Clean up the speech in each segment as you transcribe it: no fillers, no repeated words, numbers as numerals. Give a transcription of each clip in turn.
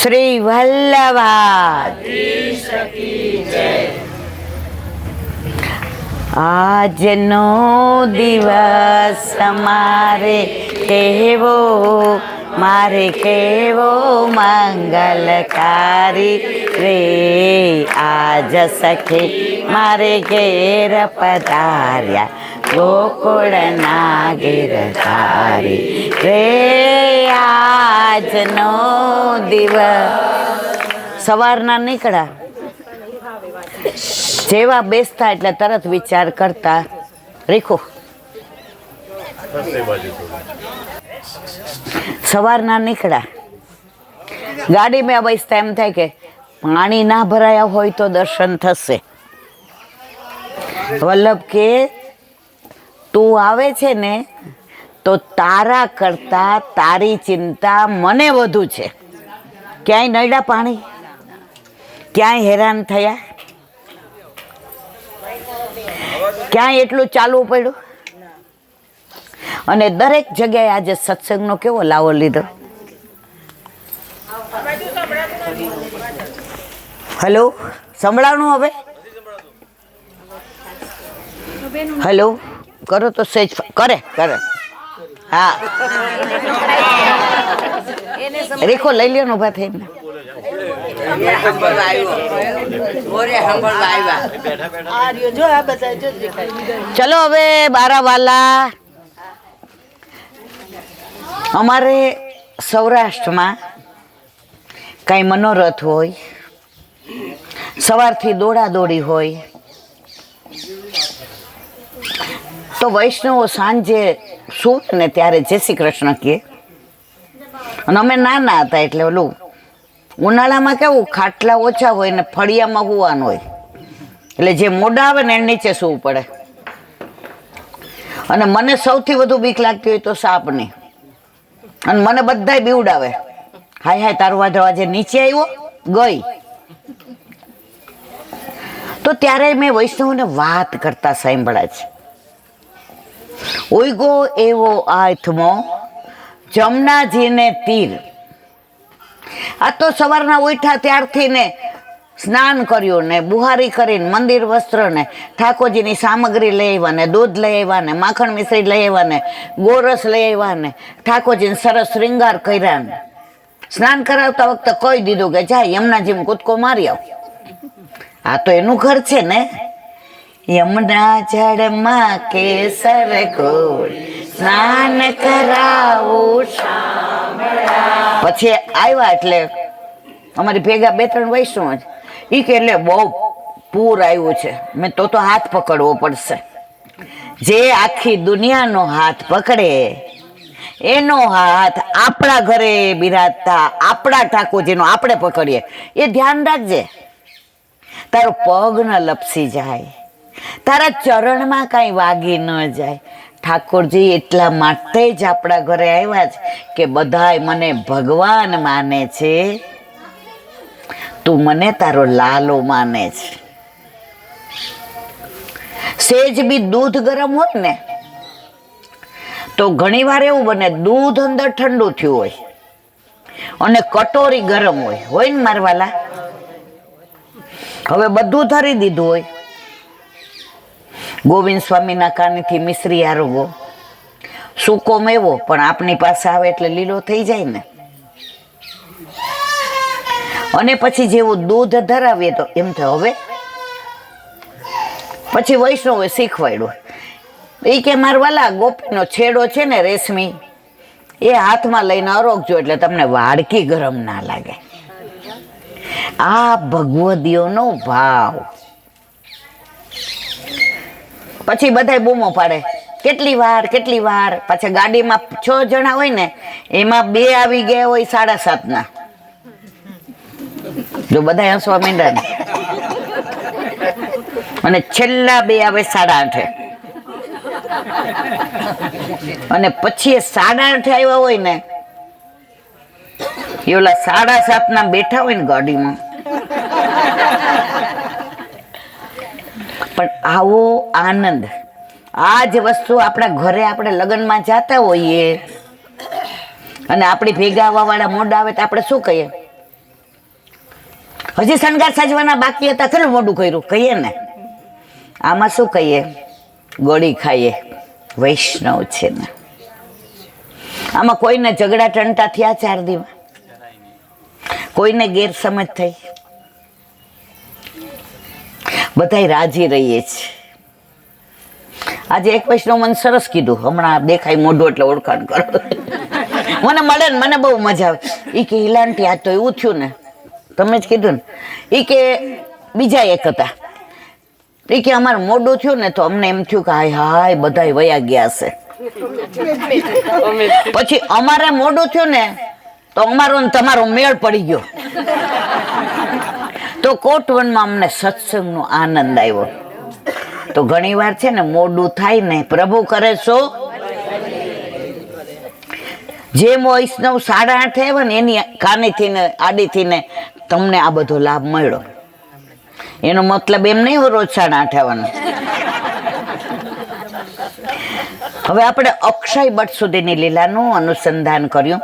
શ્રી વલ્લભાદ આજનો દિવસ મારે કહેવો, મારે કહેવો મંગલકારી રે. આજ સખી મારે ઘેર પધાર્યા, ગોકુળના ગિરધારી રે. આજનો દિવસ સવારના નીકળ્યા, જેવા બેસતા એટલે તરત વિચાર કરતા રીખો. સવારના નીકળ્યા, ગાડી મેં બેસતા એમ થાય કે પાણી ના ભરાયા હોય તો દર્શન થશે. વલ્લભ કે તું આવે છે ને તો તારા કરતા તારી ચિંતા મને વધુ છે. ક્યાંય નડ્યા પાણી, ક્યાંય હેરાન થયા, ક્યાંય એટલું ચાલવું પડ્યું, અને દરેક જગ્યાએ આજે સત્સંગનો કેવો લાવો લીધો. હલો, સંભળાવનું હવે? હલો કરો તો સેજ કરે કરે. હા રેખો લઈ લ્યો ને ઉભા થઈને. ચલો હવે બારાવાલા, અમારે સૌરાષ્ટ્રમાં કાંઈ મનોરથ હોય, સવારથી દોડાદોડી હોય, તો વૈષ્ણવો સાંજે સૂવે ને ત્યારે જય શ્રી કૃષ્ણ કહે. અને અમે નાના હતા એટલે ઓલું ઉનાળામાં કેવું ખાટલા ઓછા હોય ને ફળિયામાં હોવાનું હોય, એટલે જે મોઢા આવે ને એને નીચે સૂવું પડે. અને મને સૌથી વધુ બીક લાગતી હોય તો સાપની, અને મને બધાય બીવડાવે. હાય હાય તારો વાંધો આજે નીચે આવ્યો ગઈ. તો ત્યારે મેં વૈષ્ણવને વાત કરતા સાંભળ્યા છે. ઉઈગો એવો આથમો જમનાજીને તીર. આ તો સવારના ઉઠ્યા ત્યારથી ને સ્નાન કર્યું ને બુહારી કરીને મંદિર વસ્ત્ર ને ઠાકોરજીની સામગ્રી લઈ આવ્યા ને દૂધ લઈ આવ્યા ને માખણ મિશ્રી લઈ આવ્યા ને ગોરસ લઈ આવ્યા ને ઠાકોરજીને સરસ શ્રૃંગાર કર્યા ને સ્નાન કરાવતા વખતે કહી દીધું કે જા યમુનાજીમાં કૂદકો મારી આવ. આ તો એનું ઘર છે ને. યમુના જળમાં કેસર ઘોળ સ્નાન કરાવું. પછી આવ્યા એટલે અમારી ભેગા 2-3 વૈષ્ણવ જ ઈ કે એટલે બહુ પૂર આવ્યું છે. મેં તો હાથ પકડવો પડશે. જે આખી દુનિયાનો હાથ પકડે એનો હાથ આપણા ઘરે બિરાજતા આપણા ઠાકોરજીનો આપણે પકડીએ. એ ધ્યાન રાખજે, તારો પગ ન લપસી જાય, તારા ચરણમાં કાંઈ વાગી ન જાય. ઠાકોરજી એટલા માટે જ આપણા ઘરે આવ્યા છે કે બધાય મને ભગવાન માને છે, તું મને તારો લાલો માને છે. સેજ બી દૂધ ગરમ હોય ને તો ઘણી વાર એવું બને દૂધ અંદર ઠંડુ થયું હોય અને કટોરી ગરમ હોય ને મારવાલા. હવે બધું ધરી દીધું હોય. ગોવિંદ સ્વામીના કાનેથી મિશ્રી આરોગો સૂકો મેવો પણ આપણી પાસે આવે એટલે લીલો થઈ જાય ને. અને પછી જેવું દૂધ ધરાવીએ તો એમ થાય હવે. પછી વૈષ્ણવે શીખવાડ્યું એ કે મારવાલા ગોપીનો છેડો છે ને રેશમી એ હાથમાં લઈને અરોગજો એટલે તમને વાડકી ગરમ ના લાગે. આ ભગવદીઓનો ભાવ. પછી બધાય બૂમો પાડે કેટલી વાર કેટલી વાર. પાછા ગાડીમાં 6 જણા હોય ને એમાં 2 આવી ગયા હોય 7:30 જો બધા હસવા માંડ્યા ને. અને છેલ્લા 2 આવે 8:30 અને પછી 8:30 આવ્યા હોય ને એ ઓલા 7:30 બેઠા હોય ને ગાડીમાં. પણ આવો આનંદ, આ જ વસ્તુ આપણા ઘરે આપણે લગ્નમાં જતા હોઈએ અને આપણી ભેગા આવવા વાળા મોઢા આવે તો આપણે શું કહીએ? હજી શણગાર સાજવાના બાકી હતા, ખરું મોઢું કર્યું કહીએ ને. આમાં શું કહીએ? ગોળી ખાઈએ, વૈષ્ણવ છે ને. આમાં કોઈને ઝઘડા ટંટા થયા 4 દિવસ? કોઈને ગેરસમજ થઈ? બધાય રાજી રહીએ છે. આજે એક વૈષ્ણવ મને સરસ કીધું, હમણાં દેખાય મોઢું એટલે ઓળખાણ કરો. મને મળે ને મને બહુ મજા આવે. એ કે હિલાંટી આ તો એવું થયું ને, તમે જ કીધું ને. એ કે બીજા એક હતા, એ કે અમારું મોઢું થયું ને તો અમને એમ થયું કે હાય હાય બધાય વયા ગયા હશે. પછી અમારે મોઢું થયું ને તો અમારો ને તમારો મેળ પડી ગયો. તો કોટવનમાં અમને સત્સંગનો આનંદ આવ્યો. તો ઘણી વાર છે ને મોડું થાય ને, પ્રભુ કરે શું? જેમ વૈષ્ણવ 8:30 આવ્યા ને એની કાનેથી ને આડીથી ને તમને આ બધો લાભ મળ્યો. એનો મતલબ એમ નહીં રોજ 8:30 આવવાનું. હવે આપણે અક્ષય બટ સુધીની લીલાનું અનુસંધાન કર્યું.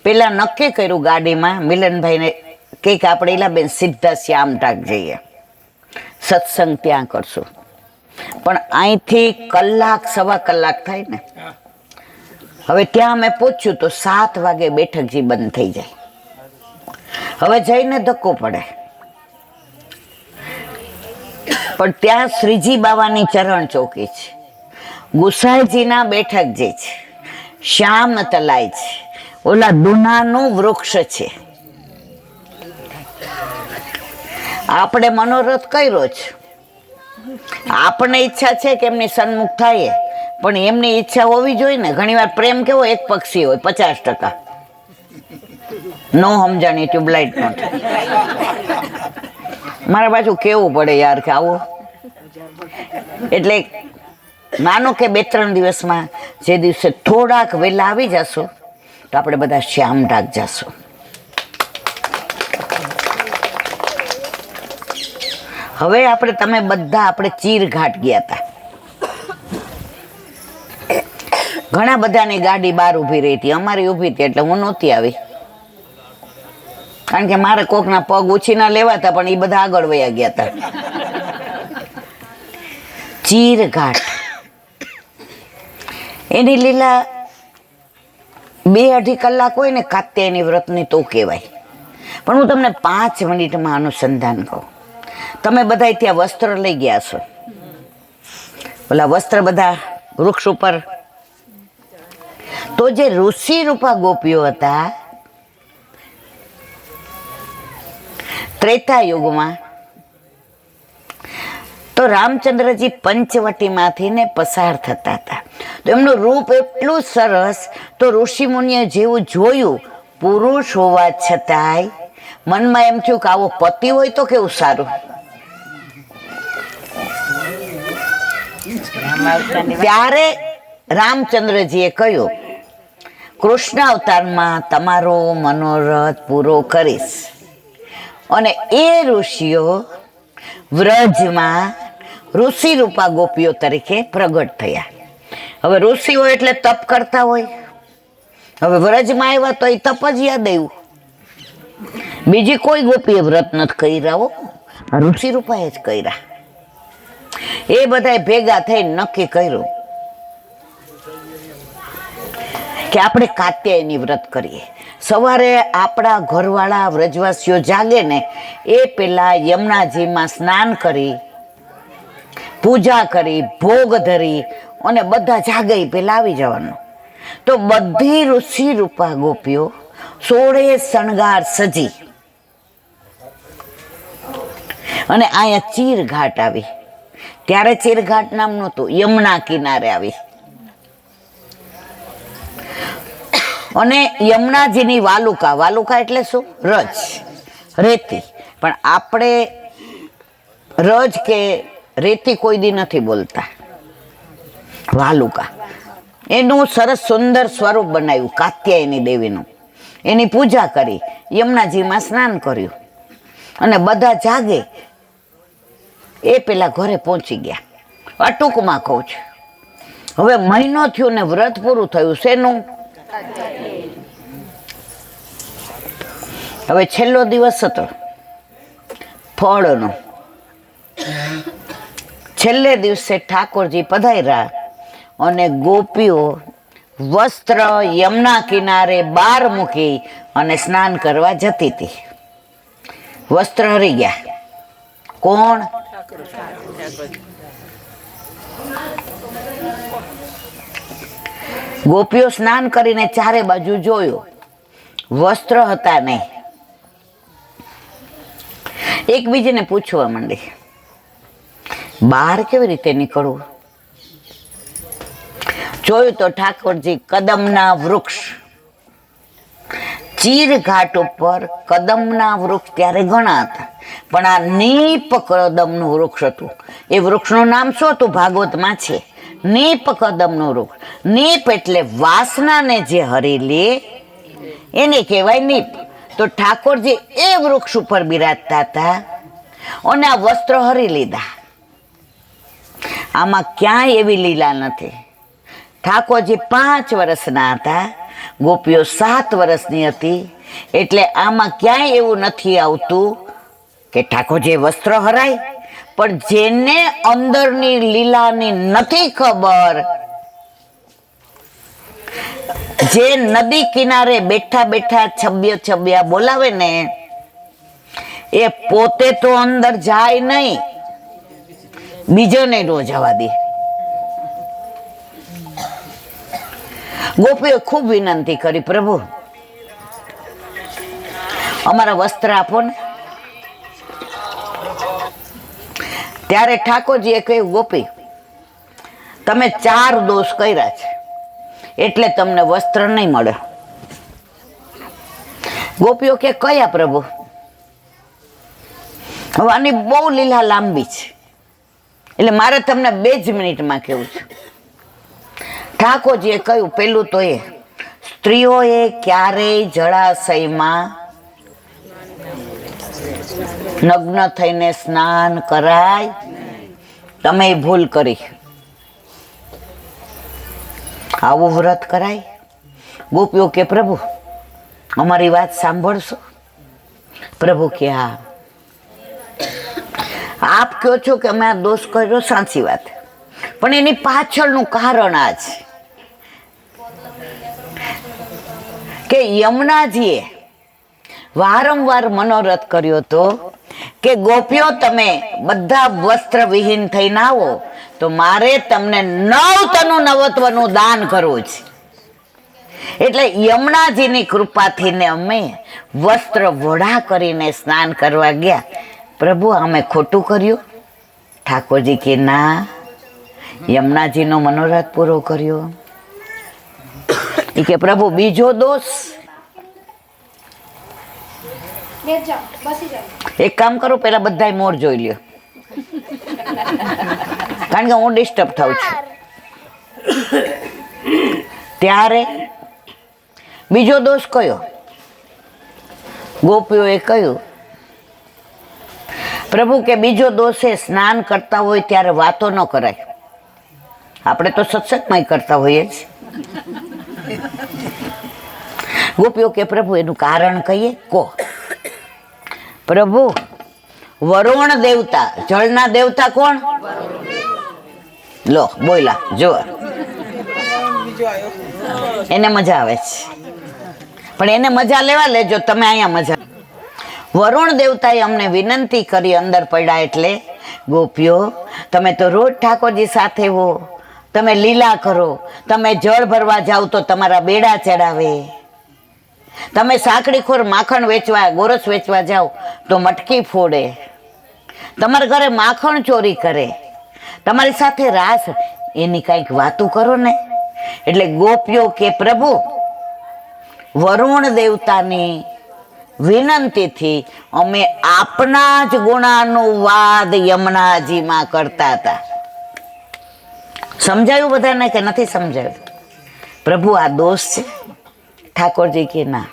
પેલા નક્કી કર્યું ગાડીમાં મિલનભાઈને કે આપણે ઈલાબેન સીધા શ્યામટાક જઈએ, સત્સંગ ત્યાં કરશું. પણ અહીંથી 1-1.25 કલાક થાય ને. હવે ત્યાં મેં પૂછ્યું તો 7 વાગે બેઠકજી બંધ થઈ જાય. હવે જઈને ધક્કો પડે. પણ ત્યાં શ્રીજી બાવાની ચરણ ચોકી છે, ગુસાઈજીના બેઠકજી છે, શ્યામ તલાય છે, ઓલા દુનાનું વૃક્ષ છે. આપણે મનોરથ કર્યો છે, આપણને ઈચ્છા છે કે એમની સન્મુખ થાય, પણ એમની ઈચ્છા હોવી જોઈએ ને. ઘણી વાર પ્રેમ કેવો એક પક્ષી હોય 50%, નો સમજાણી ટ્યુબલાઇટ નો. મારા બાજુ કેવું પડે યાર કે આવું. એટલે માનો કે 2-3 દિવસમાં જે દિવસે થોડાક વહેલા આવી જશો તો આપણે બધા શ્યામટાક જશું. હવે તમે બધા આપણે ચીરઘાટ ગયા હતા. ઘણા બધાની ગાડી બહાર ઊભી રહી હતી, અમારી ઊભી હતી એટલે હું નહોતી આવી, કારણ કે મારે કોકના પગ ઉછીના લેવાતા, પણ એ બધા આગળ વયા ગયા હતા. ચીરઘાટ એની લીલા 2-2.5 કલાક હોય ને કાત્યાયની વ્રતની તો કહેવાય. પણ હું તમને 5 મિનિટમાં અનુસંધાન કહું. તમે બધા ત્યાં વસ્ત્ર લઈ ગયા છો, ઓલા વસ્ત્ર બધા વૃક્ષ ઉપર. તો જે ઋષિ રૂપા ગોપીઓ હતા ત્રેતા યુગમાં, તો રામચંદ્રજી પંચવટીમાંથી ને પસાર થતા હતા. તો એમનું રૂપ એટલું સરસ, તો ઋષિ મુનિએ જેવું જોયું, પુરુષ હોવા છતાંય મનમાં એમ થયું કે આવો પતિ હોય તો કેવું સારું. ત્યારે રામચંદ્રજીએ કહ્યું, કૃષ્ણ અવતારમાં તમારો મનોરથ પૂરો કરીશ. અને એ ઋષિઓ વ્રજમાં ઋષિ રૂપા ગોપીઓ તરીકે પ્રગટ થયા. હવે ઋષિઓ એટલે તપ કરતા હોય. હવે વ્રજમાં આવ્યા તો એ તપ જ યાદ આવ્યું. બીજી કોઈ ગોપીએ વ્રત નથી કર્યા હો, ઋષિ રૂપાએ જ કર્યા. એ બધા ભેગા થઈને નક્કી કર્યું કે આપણે કાત્યાયની વ્રત કરીએ. સવારે આપણા ઘરવાળા વ્રજવાસીઓ જાગે ને એ પેલા યમુનાજીમાં સ્નાન કરી, પૂજા કરી, ભોગ ધરી અને બધા જાગે પેલા આવી જવાનું. તો બધી ઋષિ રૂપા ગોપીઓ 16 શણગાર સજી અને અહીંયા ચીરઘાટ આવી. ત્યારે ચીરઘાટ નામ નહોતું, યમુના કિનારે આવી. અને યમુનાજીની વાલુકા, વાલુકા એટલે શું? રજ, રેતી. પણ આપણે રજ કે રેતી કોઈ દી નથી બોલતા, વાલુકા. એનું સરસ સુંદર સ્વરૂપ બનાવ્યું કાત્યાયની દેવીનું. એની પૂજા કરી, યમુનાજીમાં સ્નાન કર્યું અને બધા જાગે એ પેલા ઘરે પહોંચી ગયા. આ ટૂંકમાં કહું છું. હવે મહિનો થયો ને વ્રત પૂરું થયું. શેનું? હવે છેલ્લો દિવસ હતો. ફળનો. છેલ્લે દિવસે ઠાકોરજી પધાર્યા અને ગોપીઓ વસ્ત્ર યમુના કિનારે બહાર મૂકી અને સ્નાન કરવા જતી હતી. વસ્ત્ર હરી ગયા. કોણ? ગોપીઓ સ્નાન કરીને ચારે બાજુ જોયું, વસ્ત્ર હતા નહીં. એકબીજાને પૂછવા માંડી, બહાર કેવી રીતે નીકળવું? જોયું તો ઠાકોરજી કદમના વૃક્ષ, ચીર ઘાટ ઉપર કદમના વૃક્ષ ત્યારે ઘણા હતા, પણ આ નીપ કદમનું વૃક્ષ હતું. એ વૃક્ષનું નામ શું હતું? ભાગવતમાં છે, નીપ કદમનું વૃક્ષ. નીપ એટલે વાસનાને જે હરી લે એને કહેવાય નીપ. તો ઠાકોરજી એ વૃક્ષ ઉપર બિરાજતા હતા અને આ વસ્ત્ર હરી લીધા. આમાં ક્યાંય એવી લીલા નથી. ઠાકોરજી 5 વર્ષના હતા, ગોપીઓ 7 વર્ષની હતી, એટલે આમાં ક્યાંય એવું નથી આવતું કે ઠાકોરજી વસ્ત્ર હરાય. પણ જેને અંદરની લીલાની નથી ખબર, જે નદી કિનારે બેઠા બેઠા છબ્યા બોલાવે ને, એ પોતે તો અંદર જાય નહીં, બીજાને નો જવા દે. ગોપીએ ખૂબ વિનંતી કરી, પ્રભુ અમારા વસ્ત્ર આપો ને. ત્યારે ઠાકોરજીએ કહ્યું, ગોપી તમે 4 દોષ કર્યા છે એટલે તમને વસ્ત્ર નહીં મળે. ગોપીઓ કે કયા પ્રભુ? હવે આની બહુ લીલા લાંબી છે, એટલે મારે તમને 2 જ મિનિટમાં કહેવું છે. ઠાકોરજીએ કહ્યું, પેલું તો એ સ્ત્રીઓએ ક્યારેય જળાશયમાં નગ્ન થઈને સ્નાન કરાય, તમે ભૂલ કરી. આવું વ્રત કરાય? ગોપીઓ કે પ્રભુ અમારી વાત સાંભળશો? પ્રભુ કે હા. આપ કહો છો કે અમે આ દોષ કર્યો, સાચી વાત, પણ એની પાછળનું કારણ આ છે કે યમુનાજીએ વારંવાર મનોરથ કર્યો હતો કે ગોપીઓ તમે બધા વસ્ત્ર વિહીન થઈને આવો તો મારે તમને 9 તનુ નવત્વનું દાન કરવું છે. એટલે યમુનાજીની કૃપાથી ને અમે વસ્ત્ર વડા કરીને સ્નાન કરવા ગયા. પ્રભુ અમે ખોટું કર્યું? ઠાકોરજી કે ના, યમુનાજીનો મનોરથ પૂરો કર્યો. એ કે પ્રભુ બીજો દોષ? એક કામ કરો, પેલા બધાય મોર જોઈ લ્યો, કારણ કે હું ડિસ્ટર્બ થાઉં છું. ત્યારે બીજો દોષ કયો? ગોપીઓએ કહ્યું, પ્રભુ કે બીજો દોષ એ સ્નાન કરતા હોય ત્યારે વાતો ન કરાય. આપણે તો સત્સંગમાં કરતા હોઈએ જ. ગોપીઓ કે પ્રભુ એનું કારણ કહીએ? કો. પ્રભુ વરુણ દેવતા, જળના દેવતા કોણ? લો બોલા જો, એને મજા આવે છે, પણ એને મજા લેવા લેજો, તમે અહીંયા મજા. વરુણ દેવતાએ અમને વિનંતી કરી અંદર પડ્યા. એટલે ગોપીઓ તમે તો રોજ ઠાકોરજી સાથે હો, તમે લીલા કરો, તમે જળ ભરવા જાઓ તો તમારા બેડા ચડાવે, તમે સાંકડીખોર માખણ વેચવા, ગોરસ વેચવા જાઓ તો મટકી ફોડે, તમારા ઘરે માખણ ચોરી કરે, તમારી સાથે રાસ, એની કંઈક વાતું કરો ને. એટલે ગોપીઓ કે પ્રભુ વરુણ દેવતાની વિનંતીથી અમે આપના જ ગુણાનો વાદ યમુનાજીમાં કરતા હતા. સમજાયું બધાને કે નથી સમજાયું? પ્રભુ આ દોષ છે? ઠાકોરજી કે ના.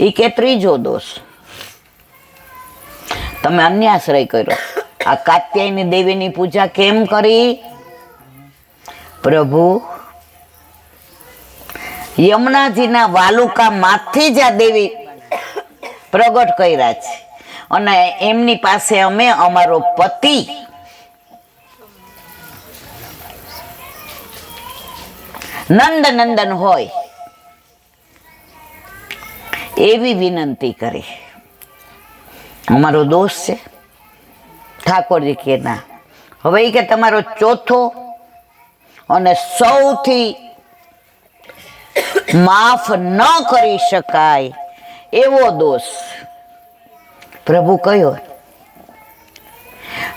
એ કે ત્રીજો દોષ, તમે અન્યાશ્રય કર્યો. આ કાત્યાયની દેવીની પૂજા કેમ કરી? પ્રભુ યમુનાજીના વાલુકા માંથી જ આ દેવી પ્રગટ કર્યા છે. અને એમની પાસે અમે અમારો પતિ નંદનંદન હોય એવી વિનંતી કરી. અમારો દોષ છે? ઠાકોરજી કે ના. હવે એ કે તમારો ચોથો અને સૌથી માફ ન કરી શકાય એવો દોષ પ્રભુ કયો?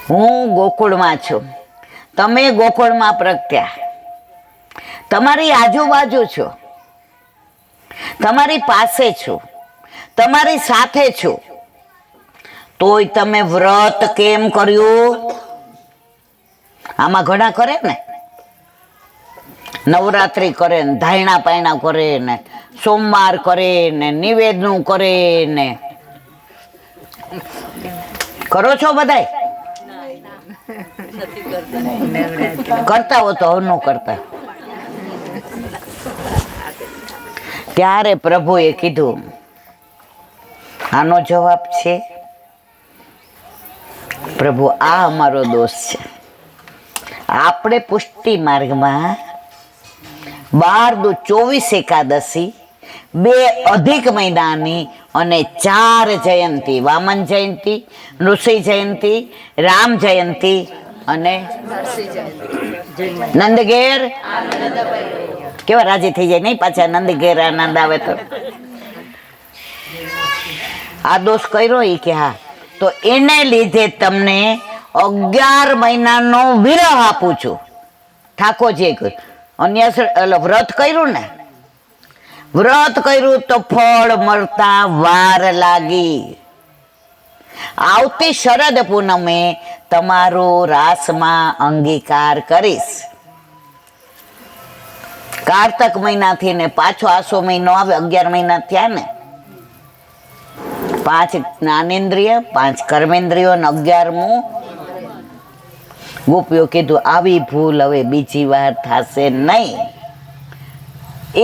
હું ગોકુળમાં છું, તમે ગોકુળમાં પ્રગટ્યા, તમારી આજુબાજુ છો, તમારી પાસે છું, તમારી સાથે છું, તોય તમે વ્રત કેમ કર્યું? આમાં ઘણા કરે ને, નવરાત્રી કરે ને, ધાયણા પાયણા કરે ને, સોમવાર કરે ને, નિવેદનું કરે ને. કરો છો બધાય? કરતા હો તો ન કરતા. ત્યારે પ્રભુએ કીધું, આનો જવાબ છે પ્રભુ આ અમારો દોષ છે. આપણે પુષ્ટિ માર્ગમાં 12-24 એકાદશી, 2 અધિક મહિનાની અને 4 જયંતી, વામન જયંતિ, નૃસિંહ જયંતિ, રામ જયંતિ અને નંદઘેર. કેવા રાજી થઈ જાય નહીં પાછા, નંદઘેર આનંદ આવે તો. આ દોષ કર્યો ઈ કે હા, તો એને લીધે તમને 11 મહિનાનો વિરહ આપું છું. ઠાકોરજીએ કહ્યું. અન્ય વ્રત કર્યું ને, વ્રત કર્યું તો ફળ મળતા વાર લાગી. આવતી શરદ પૂનમે તમારો રાસમાં અંગીકાર કરીશ. કારતક મહિનાથી ને પાછો આસો મહિનો આવે, 11 મહિના થયા ને. 5 જ્ઞાનેન્દ્રિય, 5 કર્મેન્દ્રિયો અને 11મું. ગોપીઓ કીધું આવી ભૂલ હવે બીજી વાર થશે નહીં.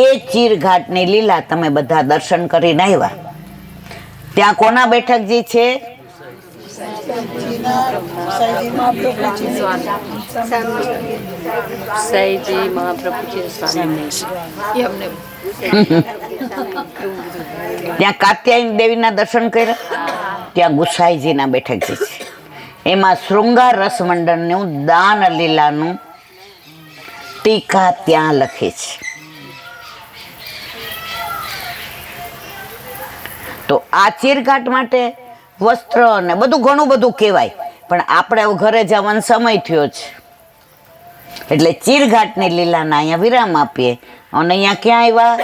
એ ચીરઘાટની લીલા તમે બધા દર્શન કરીને આવ્યા. ત્યાં કોના બેઠકજી છે? ત્યાં કાત્યાયની દેવીના દર્શન કર્યા, ત્યાં ગુસાઈજીના બેઠકજી છે. એમાં શૃંગાર રસ મંડળનું દાન લીલાનું ટીકા ત્યાં લખે છે. તો આ ચીરઘાટ માટે વસ્ત્ર ને બધું ઘણું બધું કહેવાય, પણ આપણે ઘરે જવાનો સમય થયો છે એટલે ચીરઘાટની લીલાના અહીંયા વિરામ આપીએ. અને અહીંયા ક્યાં આવ્યા?